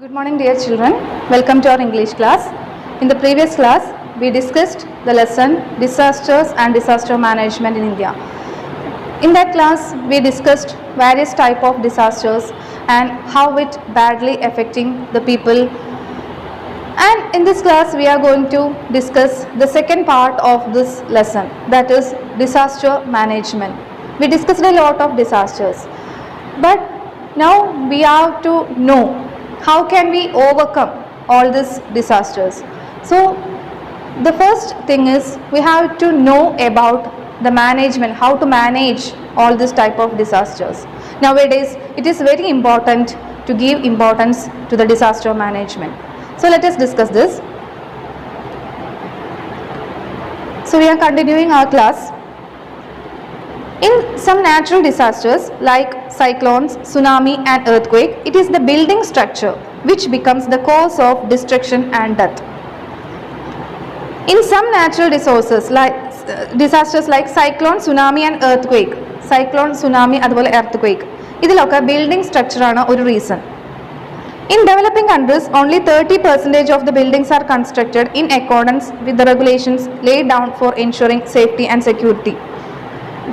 Good morning, dear children. Welcome to our English class. In the previous class, we discussed the lesson Disasters and Disaster Management in India. In that class, we discussed various type of disasters and how it badly affecting the people. And in this class, we are going to discuss the second part of this lesson, that is disaster management. We discussed a lot of disasters, but now we have to know how can we overcome all these disasters. So the first thing is we have to know about the management, how to manage all this type of disasters. Nowadays it is very important to give importance to the disaster management. So let us discuss this. So we are continuing our class. In some natural disasters like cyclones, tsunami and earthquake, it is the building structure which becomes the cause of destruction and death. In some natural disasters like cyclone, tsunami and earthquake, cyclone, tsunami അതുപോലെ earthquake, ഇതിലൊക്കെ building structure ആണ് ഒരു reason. In developing countries, only 30% of the buildings are constructed in accordance with the regulations laid down for ensuring safety and security.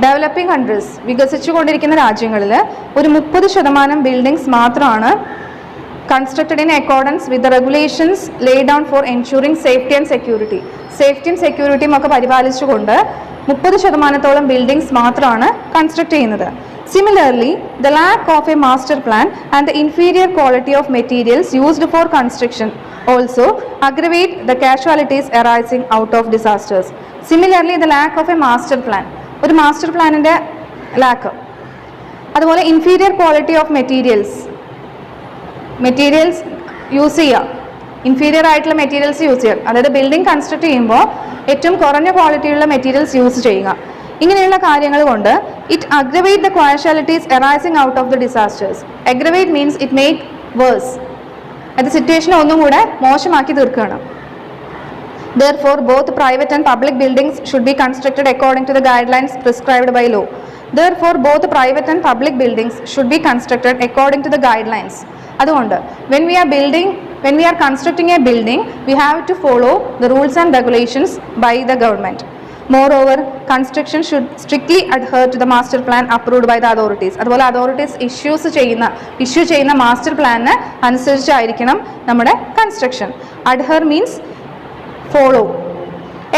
Developing countries, വികസിച്ചുകൊണ്ടിരിക്കുന്ന രാജ്യങ്ങളിൽ ഒരു 30% buildings മാത്രമാണ് constructed in accordance with the regulations lay down for ensuring safety and security. സേഫ്റ്റിയും സെക്യൂരിറ്റിയും ഒക്കെ പരിപാലിച്ചുകൊണ്ട് 30% buildings മാത്രമാണ് construct ചെയ്യുന്നത്. Similarly, the lack of a master plan and the inferior quality of materials used for construction also aggravate the casualties arising out of disasters. Similarly, the lack of a master plan, ഒരു master പ്ലാനിൻ്റെ lakh, അതുപോലെ inferior quality of materials use ചെയ്യുക, inferior ആയിട്ടുള്ള materials use ചെയ്യുക, അതായത് building construct ചെയ്യുമ്പോൾ ഏറ്റവും കുറഞ്ഞ ക്വാളിറ്റിയുള്ള മെറ്റീരിയൽസ് യൂസ് ചെയ്യുക. ഇങ്ങനെയുള്ള കാര്യങ്ങൾ കൊണ്ട് it aggravate the casualties arising out of the disasters. Aggravate means it make worse, അത് സിറ്റുവേഷൻ ഒന്നും കൂടെ മോശമാക്കി തീർക്കുകയാണ്. Therefore, both private and public buildings should be constructed according to the guidelines prescribed by law. Therefore, both private and public buildings should be constructed according to the guidelines. അതുകൊണ്ട് when we are constructing a building, we have to follow the rules and regulations by the government. Moreover, construction should strictly adhere to the master plan approved by the authorities. അതുപോലെ authorities issue ചെയ്യുന്ന master പ്ലാനിന് അനുസരിച്ചായിരിക്കണം നമ്മുടെ construction. Adhere means follow.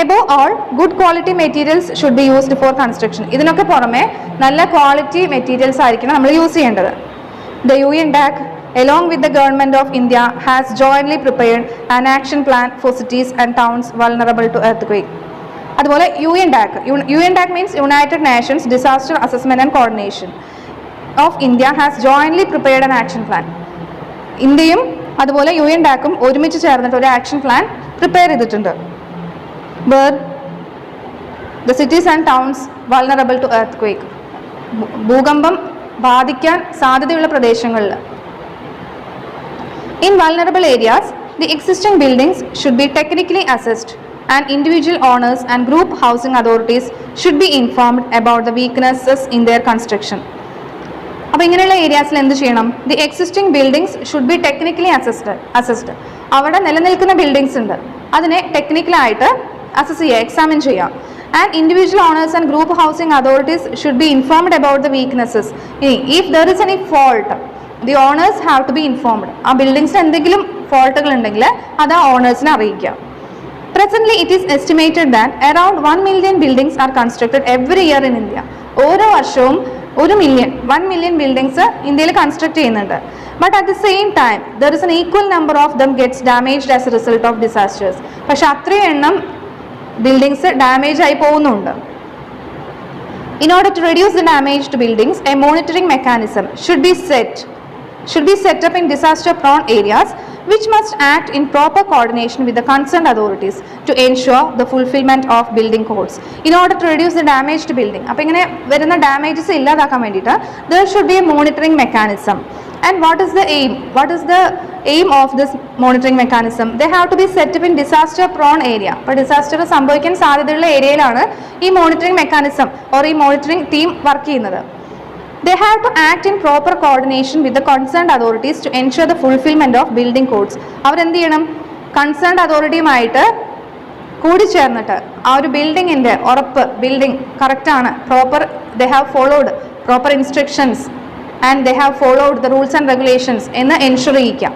Above all, good quality materials should be used for construction. ഇതിനൊക്കെ പുറമെ നല്ല quality materials ആയിരിക്കണം നമ്മൾ use ചെയ്യേണ്ടത്. The UNDAC, along with the Government of India, has jointly prepared an action plan for cities and towns vulnerable to earthquake. അതുപോലെ UNDAC means United Nations Disaster Assessment and Coordination of India has jointly prepared an action plan. ഇന്ത്യയും അതുപോലെ UNDACും ഒരുമിച്ച് ചേർന്നിട്ട് ഒരു action plan prepare ചെയ്തിട്ടുണ്ട്. Where the cities and towns vulnerable to earth ഭൂകമ്പം ബാധിക്കാൻ സാധ്യതയുള്ള പ്രദേശങ്ങളിൽ. In vulnerable areas the existing buildings should be technically assessed and individual owners and group housing authorities should be informed about the weaknesses in their construction. അപ്പോൾ ഇങ്ങനെയുള്ള ഏരിയാസിൽ എന്ത് ചെയ്യണം? The existing buildings should be technically assessed. അവിടെ നിലനിൽക്കുന്ന buildings ഉണ്ട്, അതിനെ ടെക്നിക്കലായിട്ട് അസസ് ചെയ്യുക, എക്സാമിൻ ചെയ്യുക. And individual owners and group housing authorities should be informed about the weaknesses. If there is any fault, the owners have to be informed. ആ ബിൽഡിങ്സിൽ എന്തെങ്കിലും ഫോൾട്ടുകൾ ഉണ്ടെങ്കിൽ അത് ആ ഓണേഴ്സിനെ അറിയിക്കുക. Presently, it is estimated that around 1 million buildings are constructed every year in India. ഓരോ വർഷവും 1 million buildings ഇന്ത്യയിൽ കൺസ്ട്രക്ട് ചെയ്യുന്നുണ്ട്. But at the same time there is an equal number of them gets damaged as A result of disasters. പക്ഷെ അത്രയും എണ്ണം buildings damage ആയി പോകുന്നുണ്ട്. In order to reduce the damage to buildings, a monitoring mechanism should be set up in disaster prone areas, which must act in proper coordination with the concerned authorities to ensure the fulfillment of building codes. In order to reduce the damage to building, അപ്പോൾ ഇങ്ങനെ വരുന്ന damages ഇല്ലാതാക്കാൻ വേണ്ടിയിട്ട് there should be a monitoring mechanism. And what is the aim of this monitoring mechanism? They have to be set up in disaster prone area. അപ്പോൾ disaster സംഭവിക്കാൻ സാധ്യതയുള്ള ഏരിയയിലാണ് ഈ മോണിറ്ററിംഗ് മെക്കാനിസം ഓർ ഈ മോണിറ്ററിംഗ് ടീം വർക്ക് ചെയ്യുന്നത്. They have to act in proper coordination with the concerned authorities to ensure the fulfillment of building codes. അവരെന്ത് ചെയ്യണം? Concerned അതോറിറ്റിയുമായിട്ട് കൂടിച്ചേർന്നിട്ട് ആ ഒരു ബിൽഡിങ്ങിൻ്റെ ഉറപ്പ്, ബിൽഡിംഗ് കറക്റ്റാണ്, proper they have followed proper instructions and they have followed the rules and regulations എന്ന് ensure ചെയ്യിക്കാം.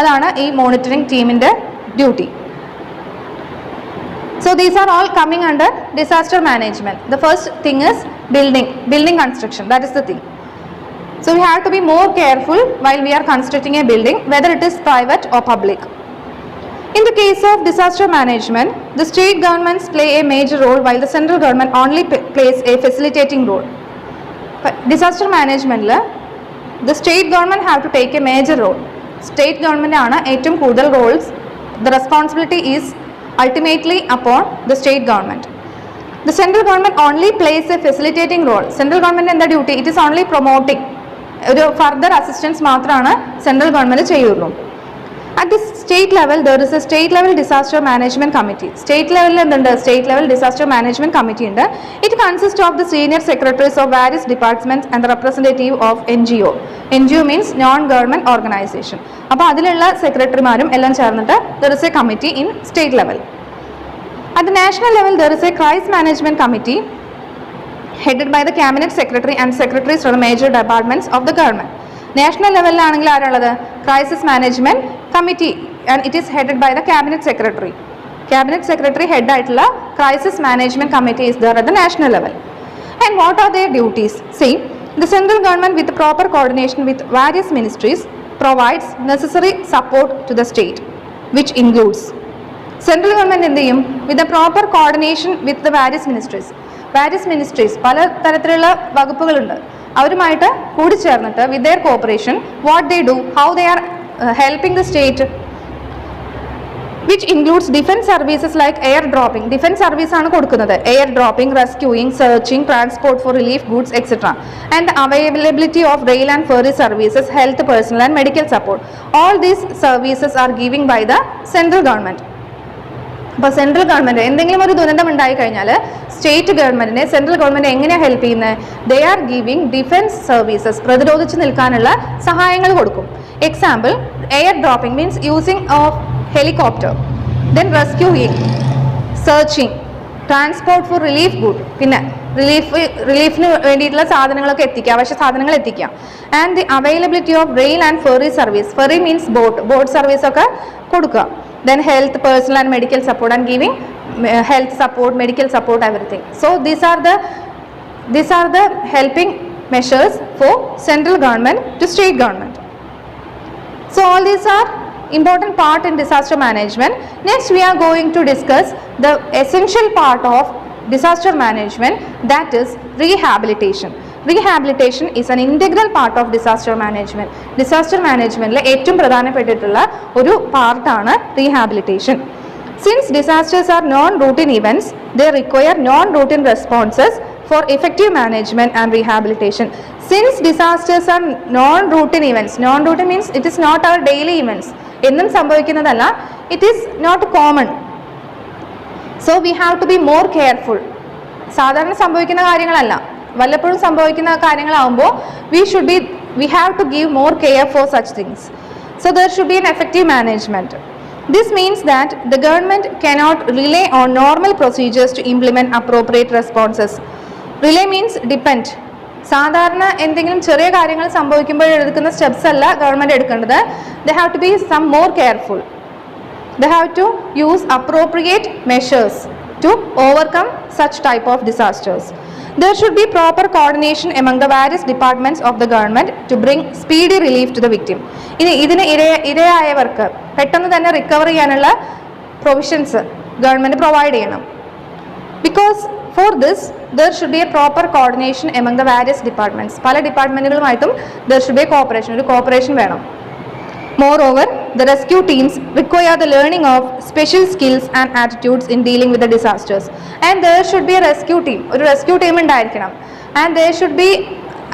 അതാണ് ഈ മോണിറ്ററിംഗ് ടീമിൻ്റെ duty. So these are all coming under disaster management. The first thing is building construction. That is the thing. So we have to be more careful while we are constructing a building, whether it is private or public. In the case of disaster management, the state governments play a major role while the central government only plays a facilitating role. Disaster management la the state government have to take a major role. State government aanu ഏറ്റവും കൂടുതൽ roles. The responsibility is ultimately upon the state government. The central government only plays a facilitating role. Central government in the duty, it is only promoting. ഒരു further assistance മാത്രമാണ് central government ചെയ്യുള്ളൂ. At the state level, there is a state level disaster management committee. State level എന്തുണ്ട്? State level disaster management committee ഉണ്ട്. It consists of the senior secretaries of various departments and the representative of NGO. NGO means non-government organization. അപ്പോൾ അതിലുള്ള സെക്രട്ടറിമാരും എല്ലാം ചേർന്നിട്ട് there is a committee in state level. At the national level, there is a crisis management committee headed by the cabinet secretary and secretaries from the major departments of the government. National ലെവലിലാണെങ്കിൽ ആരാളുള്ളത്? Crisis management committee and it is headed by the cabinet secretary. Cabinet secretary head ആയിട്ടുള്ള crisis management committee is there at the national level. And what are their duties? See, the central government with proper coordination with various ministries provides necessary support to the state which includes. Central government എന്ത് ചെയ്യും? With the proper coordination with the various ministries. Various ministries പല തരത്തിലുള്ള വകുപ്പുകളുണ്ട്, അവരുമായിട്ട് കൂടിച്ചേർന്നിട്ട് with their cooperation what they do, how they are helping the state, which includes defence services like air dropping. Defence service ആണ് കൊടുക്കുന്നത്. Air dropping, rescuing, searching, transport for relief goods etcetera. And availability of rail and ferry services, health, personnel and medical support. All these services are giving by the central government. അപ്പോൾ central government എന്തെങ്കിലും ഒരു ദുരന്തം ഉണ്ടായി കഴിഞ്ഞാൽ state ഗവൺമെൻറ്റിനെ central government എങ്ങനെയാണ് help ചെയ്യുന്നത്? They are giving defence services, പ്രതിരോധിച്ച് നിൽക്കാനുള്ള സഹായങ്ങൾ കൊടുക്കും. Example, air dropping means using of helicopter, then rescuing, searching, transport for relief good, പിന്നെ റിലീഫിന് വേണ്ടിയിട്ടുള്ള സാധനങ്ങളൊക്കെ എത്തിക്കുക, അവശ്യ സാധനങ്ങൾ എത്തിക്കുക. And the availability of rail and ferry service. Ferry means boat സർവീസൊക്കെ കൊടുക്കുക. Then health, personal and medical support, and giving health support, medical support, everything. So these are the helping measures for central government to state government. So all these are important part in disaster management. Next we are going to discuss the essential part of disaster management, that is rehabilitation. Rehabilitation is an integral part of disaster management. Disaster managementലെ ഏറ്റവും പ്രധാനപ്പെട്ടിട്ടുള്ള ഒരു പാർട്ടാണ് rehabilitation. Since disasters are non-routine events, they require non-routine responses for effective management and rehabilitation. Since disasters are non-routine events, non-routine means it is not our daily events. എന്നും സംഭവിക്കുന്നതല്ല, it is not common. So we have to be more careful. സാധാരണ സംഭവിക്കുന്ന കാര്യങ്ങളല്ല, വല്ലപ്പോഴും സംഭവിക്കുന്ന കാര്യങ്ങളാവുമ്പോൾ we have to give more care for such things. So there should be an effective management. This means that the government cannot rely on normal procedures to implement appropriate responses. Rely means depend. സാധാരണ എന്തെങ്കിലും ചെറിയ കാര്യങ്ങൾ സംഭവിക്കുമ്പോൾ എടുക്കുന്ന steps അല്ല government എടുക്കേണ്ടത്. They have to be some more careful. They have to use appropriate measures to overcome such type of disasters. There should be proper coordination among the various departments of the government to bring speedy relief to the victim. ഇതിന് ഇരയായവർക്ക് പെട്ടെന്ന് തന്നെ recover ചെയ്യാനുള്ള provisions government provide ചെയ്യണം. Because for this there should be a proper coordination among the various departments. പല ഡിപ്പാർട്ട്മെൻറ്റുകളുമായിട്ടും there should be a cooperation, ഒരു corporation വേണം. Moreover, the rescue teams require the learning of special skills and attitudes in dealing with the disasters. And there should be a rescue team. ഒരു rescue team ഉണ്ടായിരിക്കണം. And they should be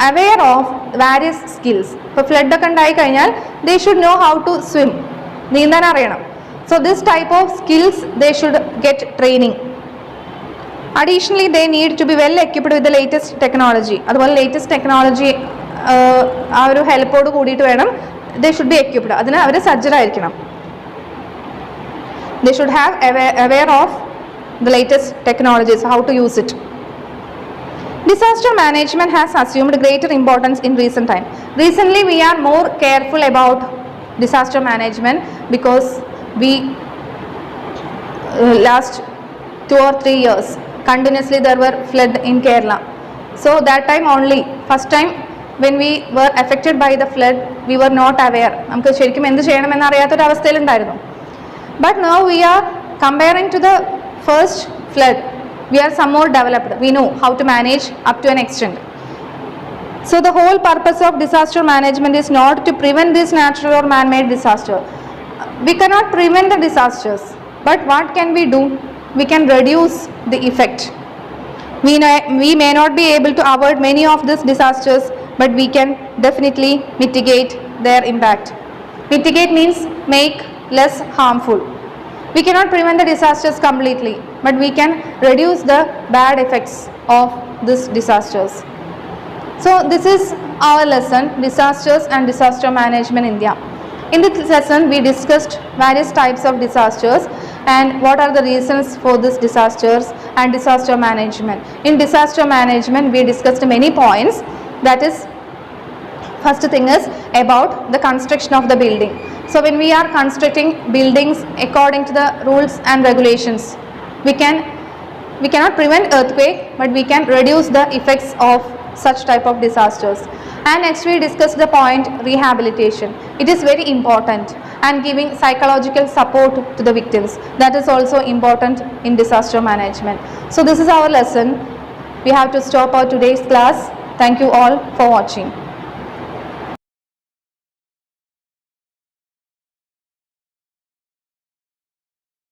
aware of various skills. ഇപ്പോൾ flood ഒക്കെ ഉണ്ടായി കഴിഞ്ഞാൽ they should know how to swim. നീന്താൻ അറിയണം. So this type of skills they should get training. Additionally, they need to be well equipped with the latest technology. അതുപോലെ latest technology ആ ഒരു ഹെൽപ്പോട് കൂടിയിട്ട് വേണം ദേ ഷുഡ് ബി എക്യുപ്ഡ്. അതിന് അവർ സജ്ജരായിരിക്കണം. They should have aware of the latest technologies, how to use it. Disaster management has assumed greater importance in recent time. Recently, we are more careful about disaster management because we last 2 or 3 years continuously there were flood in Kerala. So that time only, first time when we were affected by the flood, we were not aware. നമുക്ക് ശരിക്കും എന്ത് ചെയ്യണമെന്ന് അറിയാത്തൊരു അവസ്ഥയിലുണ്ടായിരുന്നു. But now we are comparing to the first flood, we are some more developed. We know how to manage up to an extent. So the whole purpose of disaster management is not to prevent this natural or man-made disaster. We cannot prevent the disasters, but what can we do? We can reduce the effect. We may not be able to avoid many of these disasters, but we can definitely mitigate their impact. Mitigate means make less harmful. We cannot prevent the disasters completely, but we can reduce the bad effects of these disasters. So this is our lesson, disasters and disaster management in India. In this lesson, we discussed various types of disasters and what are the reasons for these disasters and disaster management. In disaster management, we discussed many points. That is, first thing is about the construction of the building. So when we are constructing buildings according to the rules and regulations, we cannot prevent earthquake, but we can reduce the effects of such type of disasters. And next we discussed the point rehabilitation. It is very important, and giving psychological support to the victims. That is also important in disaster management. So this is our lesson. We have to stop our today's class. Thank you all for watching.